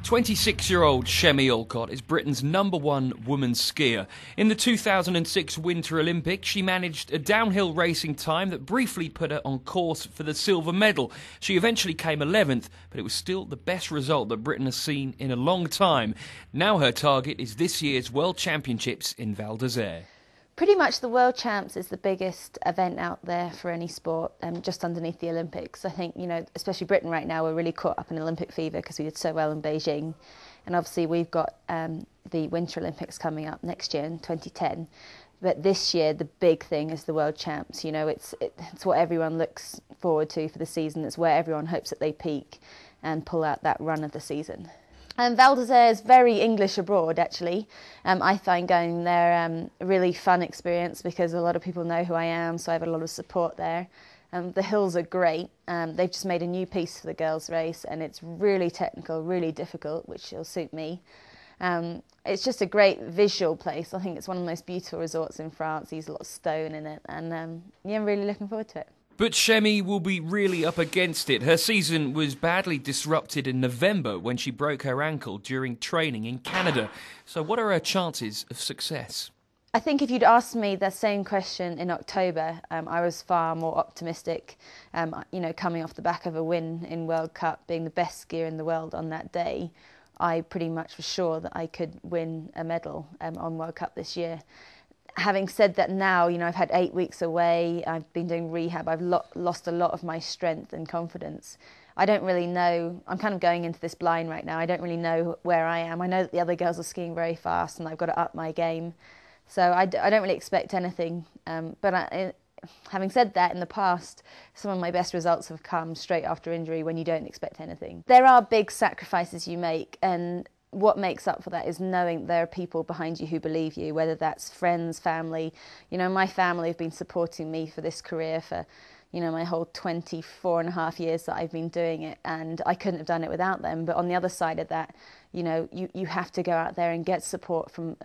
26-year-old Chemmy Alcott is Britain's #1 woman skier. In the 2006 Winter Olympics, she managed a downhill racing time that briefly put her on course for the silver medal. She eventually came 11th, but it was still the best result that Britain has seen in a long time. Now her target is this year's World Championships in Val d'Isère. Pretty much the World Champs is the biggest event out there for any sport, just underneath the Olympics. I think, especially Britain right now, we're really caught up in Olympic fever because we did so well in Beijing. And obviously we've got the Winter Olympics coming up next year in 2010. But this year, the big thing is the World Champs. It's what everyone looks forward to for the season. It's where everyone hopes that they peak and pull out that run of the season. Val d'Isère is very English abroad, actually. I find going there a really fun experience because a lot of people know who I am, so I have a lot of support there. The hills are great. They've just made a new piece for the girls' race, and it's really technical, really difficult, which will suit me. It's just a great visual place. I think it's one of the most beautiful resorts in France. There's a lot of stone in it, and I'm really looking forward to it. But Chemmy will be really up against it. Her season was badly disrupted in November when she broke her ankle during training in Canada. So what are her chances of success? I think if you'd asked me the same question in October, I was far more optimistic. Coming off the back of a win in World Cup, being the best skier in the world on that day, I pretty much was sure that I could win a medal on World Cup this year. Having said that now, I've had 8 weeks away, I've been doing rehab, I've lost a lot of my strength and confidence. I don't really know, I'm kind of going into this blind right now, I don't really know where I am. I know that the other girls are skiing very fast and I've got to up my game. So I don't really expect anything. Having said that, in the past, some of my best results have come straight after injury when you don't expect anything. There are big sacrifices you make, and what makes up for that is knowing there are people behind you who believe you, whether that's friends, family. My family have been supporting me for this career for, my whole 24.5 years that I've been doing it, and I couldn't have done it without them. But on the other side of that, you have to go out there and get support from,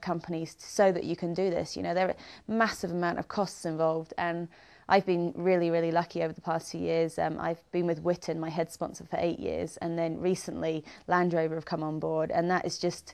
companies so that you can do this. There are a massive amount of costs involved, and I've been really, really lucky over the past 2 years. I've been with Witten, my head sponsor, for 8 years, and then recently Land Rover have come on board, and that is just,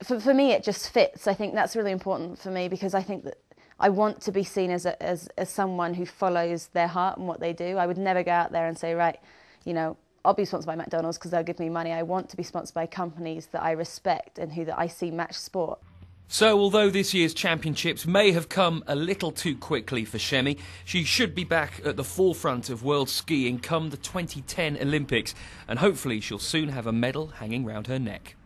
for me, it just fits. I think that's really important for me because I think that I want to be seen as someone who follows their heart and what they do. I would never go out there and say, right, I'll be sponsored by McDonald's because they'll give me money. I want to be sponsored by companies that I respect and that I see match sport. So, although this year's championships may have come a little too quickly for Chemmy, she should be back at the forefront of world skiing come the 2010 Olympics, and hopefully she'll soon have a medal hanging round her neck.